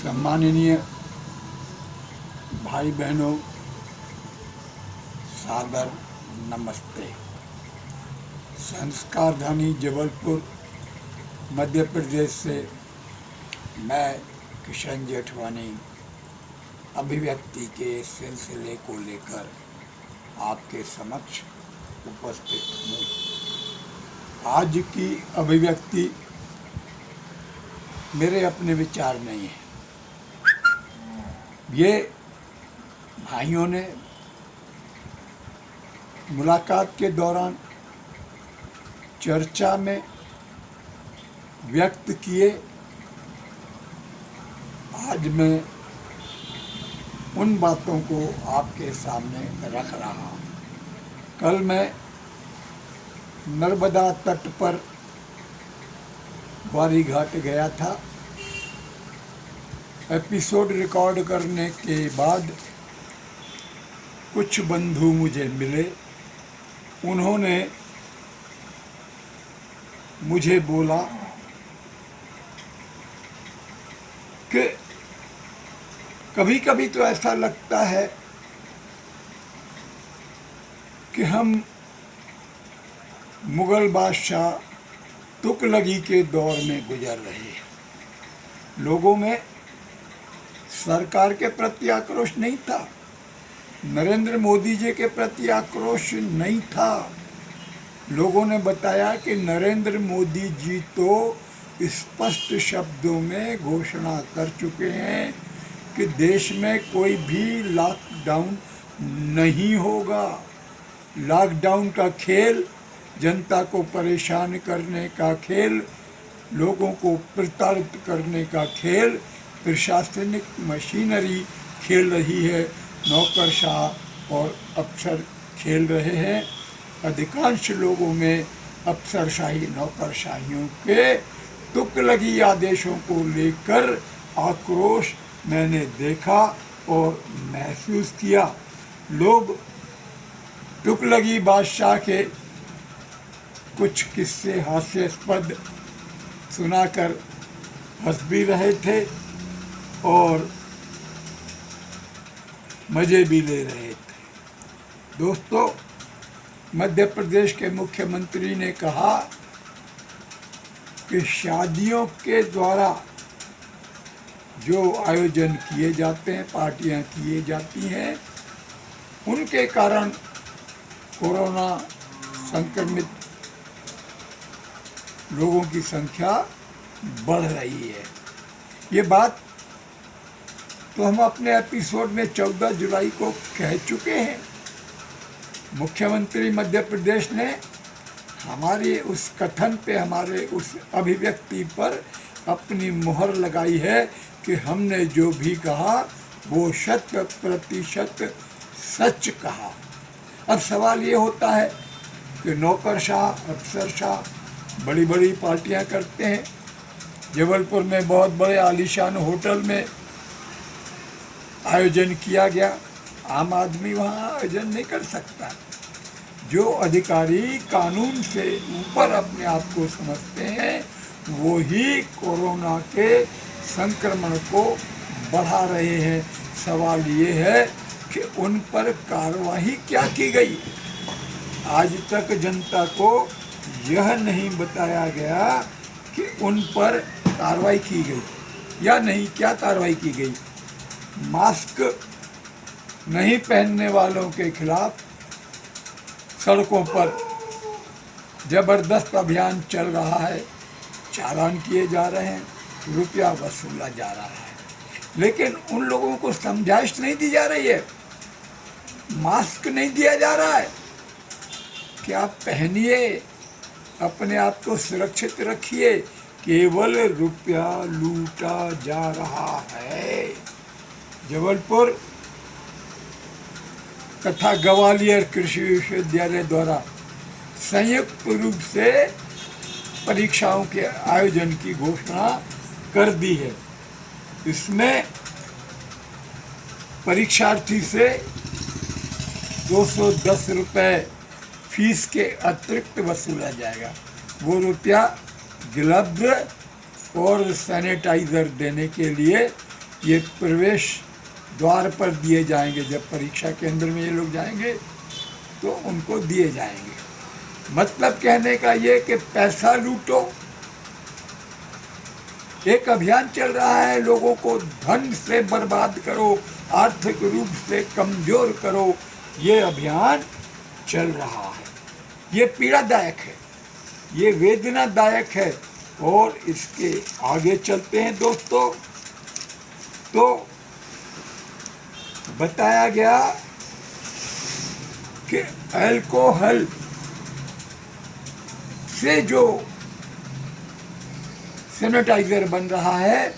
सम्माननीय भाई बहनों, सादर नमस्ते। संस्कारधानी जबलपुर मध्य प्रदेश से मैं किशन जेठवानी अभिव्यक्ति के सिलसिले को लेकर आपके समक्ष उपस्थित हूँ। आज की अभिव्यक्ति मेरे अपने विचार नहीं है। ये भाइयों ने मुलाकात के दौरान चर्चा में व्यक्त किए। आज मैं उन बातों को आपके सामने रख रहा हूँ। कल मैं नर्मदा तट पर ग्वारी घाट गया था। एपिसोड रिकॉर्ड करने के बाद कुछ बंधु मुझे मिले। उन्होंने मुझे बोला कि कभी कभी तो ऐसा लगता है कि हम मुगल बादशाह तुगलकी के दौर में गुजर रहे हैं। लोगों में सरकार के प्रति आक्रोश नहीं था, नरेंद्र मोदी जी के प्रति आक्रोश नहीं था। लोगों ने बताया कि नरेंद्र मोदी जी तो स्पष्ट शब्दों में घोषणा कर चुके हैं कि देश में कोई भी लॉकडाउन नहीं होगा। लॉकडाउन का खेल, जनता को परेशान करने का खेल, लोगों को प्रताड़ित करने का खेल प्रशासनिक मशीनरी खेल रही है, नौकरशाह और अफसर खेल रहे हैं। अधिकांश लोगों में अफसरशाही नौकरशाहियों के तुगलकी आदेशों को लेकर आक्रोश मैंने देखा और महसूस किया। लोग तुगलकी बादशाह के कुछ किस्से हास्यास्पद सुनाकर हंस भी रहे थे और मज़े भी ले रहे थे। दोस्तों, मध्य प्रदेश के मुख्यमंत्री ने कहा कि शादियों के द्वारा जो आयोजन किए जाते हैं, पार्टियां किए जाती हैं, उनके कारण कोरोना संक्रमित लोगों की संख्या बढ़ रही है। ये बात तो हम अपने एपिसोड में 14 जुलाई को कह चुके हैं। मुख्यमंत्री मध्य प्रदेश ने हमारे उस कथन पे, हमारे उस अभिव्यक्ति पर अपनी मुहर लगाई है कि हमने जो भी कहा वो 100% सच कहा। अब सवाल ये होता है कि नौकरशाह, अफसरशाह बड़ी बड़ी पार्टियां करते हैं। जबलपुर में बहुत बड़े आलीशान होटल में आयोजन किया गया। आम आदमी वहाँ आयोजन नहीं कर सकता। जो अधिकारी कानून से ऊपर अपने आप को समझते हैं वो ही कोरोना के संक्रमण को बढ़ा रहे हैं। सवाल ये है कि उन पर कार्रवाई क्या की गई। आज तक जनता को यह नहीं बताया गया कि उन पर कार्रवाई की गई या नहीं। क्या कार्रवाई की गई? मास्क नहीं पहनने वालों के खिलाफ सड़कों पर जबरदस्त अभियान चल रहा है। चालान किए जा रहे हैं, रुपया वसूला जा रहा है, लेकिन उन लोगों को समझाइश नहीं दी जा रही है। मास्क नहीं दिया जा रहा है कि आप पहनिए, अपने आप को सुरक्षित रखिए। केवल रुपया लूटा जा रहा है। जबलपुर तथा ग्वालियर कृषि विश्वविद्यालय द्वारा संयुक्त रूप से परीक्षाओं के आयोजन की घोषणा कर दी है। इसमें परीक्षार्थी से 210 रुपये फीस के अतिरिक्त वसूला जाएगा। वो रुपया ग्लव्स और सैनिटाइज़र देने के लिए ये प्रवेश द्वार पर दिए जाएंगे। जब परीक्षा केंद्र में ये लोग जाएंगे तो उनको दिए जाएंगे। मतलब कहने का ये कि पैसा लूटो। एक अभियान चल रहा है, लोगों को धन से बर्बाद करो, आर्थिक रूप से कमजोर करो, ये अभियान चल रहा है। ये पीड़ादायक है, ये वेदनादायक है। और इसके आगे चलते हैं दोस्तों, तो बताया गया कि अल्कोहल से जो सैनिटाइजर बन रहा है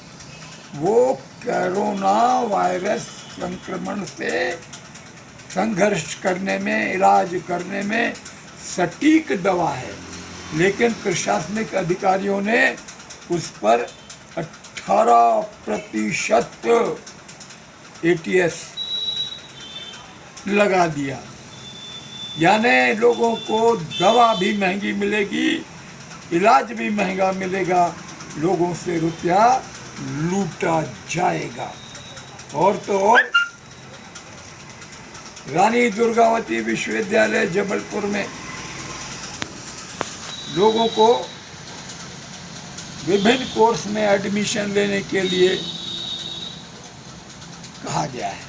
वो कोरोना वायरस संक्रमण से संघर्ष करने में, इलाज करने में सटीक दवा है। लेकिन प्रशासनिक अधिकारियों ने उस पर 18% ATS लगा दिया। यानी लोगों को दवा भी महंगी मिलेगी, इलाज भी महंगा मिलेगा, लोगों से रुपया लूटा जाएगा। और तो और रानी दुर्गावती विश्वविद्यालय जबलपुर में लोगों को विभिन्न कोर्स में एडमिशन लेने के लिए कहा गया है।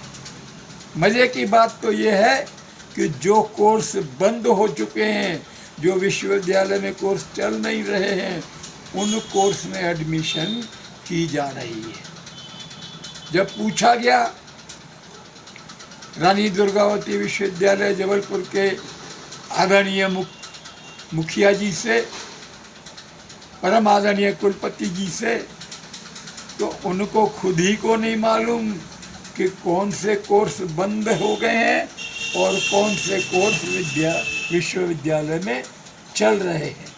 मजे की बात तो यह है कि जो कोर्स बंद हो चुके हैं, जो विश्वविद्यालय में कोर्स चल नहीं रहे हैं, उन कोर्स में एडमिशन की जा रही है। जब पूछा गया रानी दुर्गावती विश्वविद्यालय जबलपुर के आदरणीय मुखिया जी से, परम आदरणीय कुलपति जी से, तो उनको खुद ही को नहीं मालूम कि कौन से कोर्स बंद हो गए हैं और कौन से कोर्स विश्वविद्यालय में चल रहे हैं।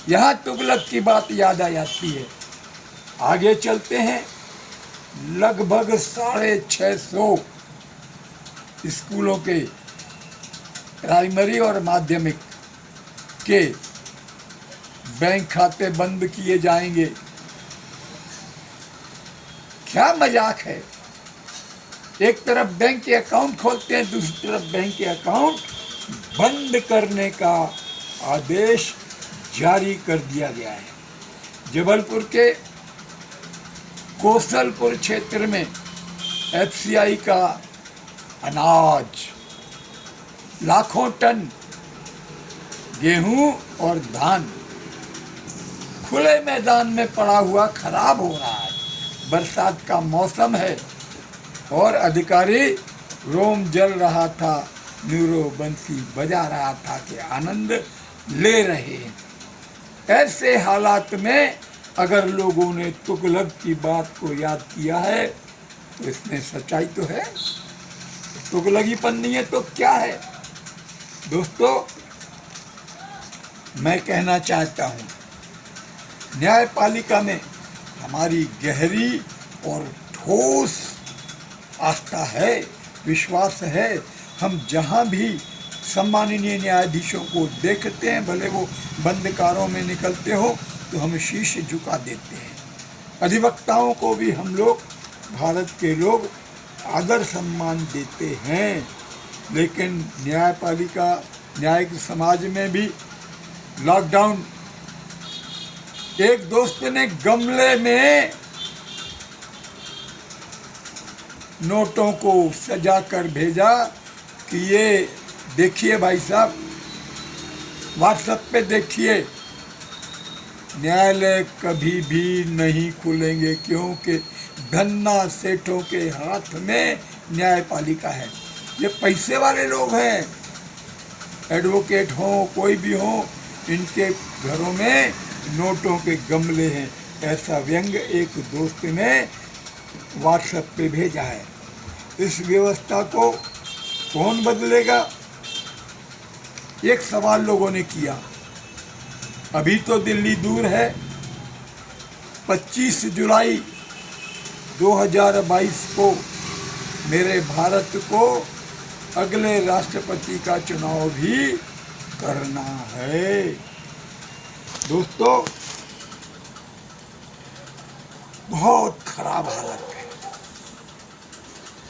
यहाँ तुगलक की बात याद आ जाती है। आगे चलते हैं। लगभग 650 स्कूलों के प्राइमरी और माध्यमिक के बैंक खाते बंद किए जाएंगे। क्या मजाक है। एक तरफ बैंक के अकाउंट खोलते हैं, दूसरी तरफ बैंक के अकाउंट बंद करने का आदेश जारी कर दिया गया है। जबलपुर के कोसलपुर क्षेत्र में FCI का अनाज, लाखों टन गेहूं और धान खुले मैदान में पड़ा हुआ खराब हो रहा है। बरसात का मौसम है और अधिकारी रोम जल रहा था, न्यूरो बंसी बजा रहा था कि आनंद ले रहे हैं। ऐसे हालात में अगर लोगों ने तुगलक की बात को याद किया है तो इसमें सच्चाई तो है। तुगलकीपन नहीं है तो क्या है। दोस्तों, मैं कहना चाहता हूँ, न्यायपालिका में हमारी गहरी और ठोस आस्था है, विश्वास है। हम जहाँ भी सम्माननीय न्यायाधीशों को देखते हैं, भले वो बंद कारों में निकलते हो, तो हम शीश झुका देते हैं। अधिवक्ताओं को भी हम लोग, भारत के लोग, आदर सम्मान देते हैं। लेकिन न्यायपालिका, न्यायिक समाज में भी लॉकडाउन, एक दोस्त ने गमले में नोटों को सजा कर भेजा कि ये देखिए भाई साहब, व्हाट्सएप पे देखिए, न्यायालय कभी भी नहीं खुलेंगे क्योंकि धन्ना सेठों के हाथ में न्यायपालिका है। ये पैसे वाले लोग हैं, एडवोकेट हों, कोई भी हो, इनके घरों में नोटों के गमले हैं। ऐसा व्यंग एक दोस्त ने व्हाट्सएप पे भेजा है। इस व्यवस्था को कौन बदलेगा? एक सवाल लोगों ने किया। अभी तो दिल्ली दूर है। 25 जुलाई 2022 को मेरे भारत को अगले राष्ट्रपति का चुनाव भी करना है। दोस्तों, बहुत खराब हालत है।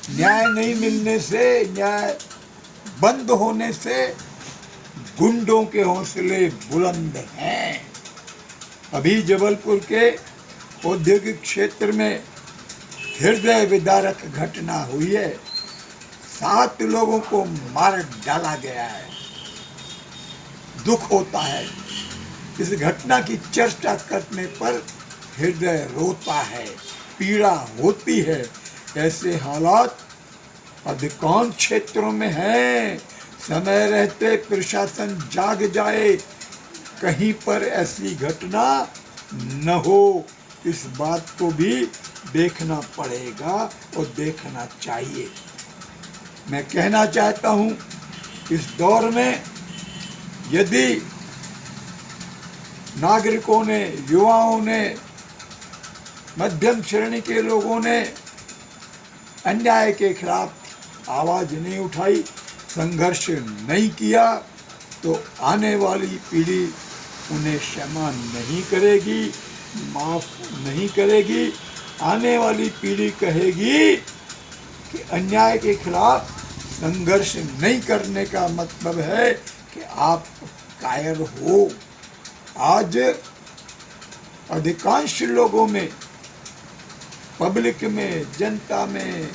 न्याय नहीं मिलने से, न्याय बंद होने से गुंडों के हौसले बुलंद हैं। अभी जबलपुर के औद्योगिक क्षेत्र में हृदय विदारक घटना हुई है। 7 लोगों को मार डाला गया है। दुख होता है। इस घटना की चर्चा करने पर हृदय रोता है, पीड़ा होती है। ऐसे हालात अधिकांश क्षेत्रों में हैं। समय रहते प्रशासन जाग जाए, कहीं पर ऐसी घटना न हो, इस बात को भी देखना पड़ेगा और देखना चाहिए। मैं कहना चाहता हूँ, इस दौर में यदि नागरिकों ने, युवाओं ने, मध्यम श्रेणी के लोगों ने अन्याय के खिलाफ आवाज नहीं उठाई, संघर्ष नहीं किया, तो आने वाली पीढ़ी उन्हें क्षमा नहीं करेगी, माफ नहीं करेगी। आने वाली पीढ़ी कहेगी कि अन्याय के खिलाफ संघर्ष नहीं करने का मतलब है कि आप कायर हो। आज अधिकांश लोगों में, पब्लिक में, जनता में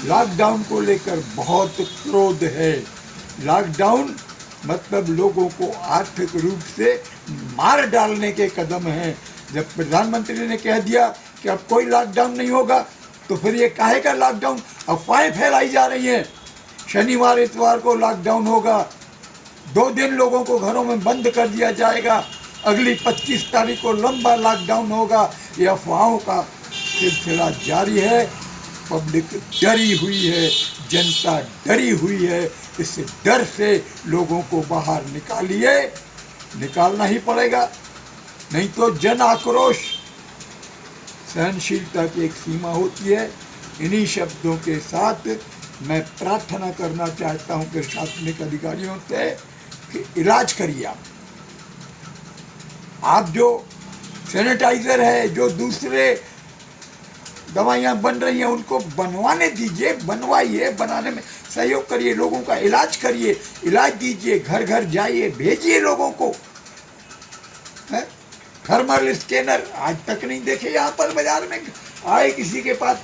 लॉकडाउन को लेकर बहुत क्रोध है। लॉकडाउन मतलब लोगों को आर्थिक रूप से मार डालने के कदम हैं। जब प्रधानमंत्री ने कह दिया कि अब कोई लॉकडाउन नहीं होगा, तो फिर ये काहे का लॉकडाउन? अफवाहें फैलाई जा रही हैं। शनिवार इतवार को लॉकडाउन होगा, 2 दिन लोगों को घरों में बंद कर दिया जाएगा, अगली 25 तारीख को लंबा लॉकडाउन होगा। ये अफवाहों का सिलसिला जारी है। पब्लिक डरी हुई है, जनता डरी हुई है। इस डर से लोगों को बाहर निकालिए, निकालना ही पड़ेगा, नहीं तो जन आक्रोश। सहनशीलता की एक सीमा होती है। इन्हीं शब्दों के साथ मैं प्रार्थना करना चाहता हूं प्रशासनिक अधिकारियों से कि इलाज करिए। आप जो सैनिटाइजर है, जो दूसरे दवाइयाँ बन रही हैं, उनको बनवाने दीजिए, बनवाइए, बनाने में सहयोग करिए, लोगों का इलाज करिए, इलाज दीजिए, घर घर जाइए, भेजिए लोगों को। थर्मल स्कैनर आज तक नहीं देखे यहाँ पर बाजार में आए किसी के पास।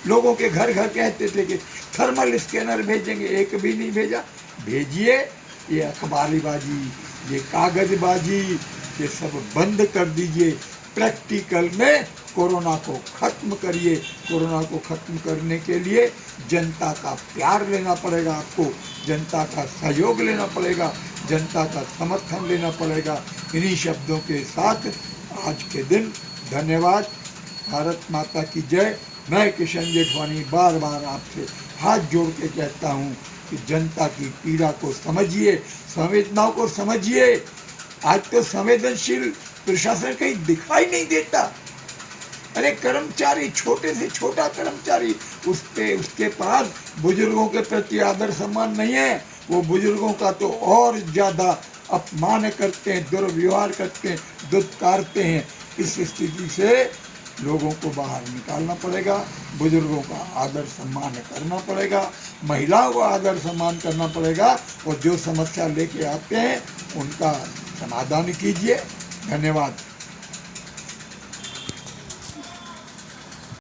लोगों के घर घर कहते थे कि थर्मल स्कैनर भेजेंगे, एक भी नहीं भेजा। भेजिए। ये अखबारीबाजी, ये कागजबाजी, ये सब बंद कर दीजिए। प्रैक्टिकल में कोरोना को ख़त्म करिए। कोरोना को ख़त्म करने के लिए जनता का प्यार लेना पड़ेगा, आपको जनता का सहयोग लेना पड़ेगा, जनता का समर्थन लेना पड़ेगा। इन्हीं शब्दों के साथ आज के दिन धन्यवाद। भारत माता की जय। मैं किशन जेठवानी बार बार आपसे हाथ जोड़ के कहता हूँ कि जनता की पीड़ा को समझिए, संवेदनाओं को समझिए। आज तो संवेदनशील प्रशासन कहीं दिखाई नहीं देता। अरे कर्मचारी, छोटे से छोटा कर्मचारी, उसके पास बुजुर्गों के प्रति आदर सम्मान नहीं है। वो बुजुर्गों का तो और ज़्यादा अपमान करते हैं, दुर्व्यवहार करते हैं, दुत्कारते हैं। इस स्थिति से लोगों को बाहर निकालना पड़ेगा। बुजुर्गों का आदर सम्मान करना पड़ेगा, महिलाओं को आदर सम्मान करना पड़ेगा, और जो समस्या लेके आते हैं उनका समाधान कीजिए। धन्यवाद।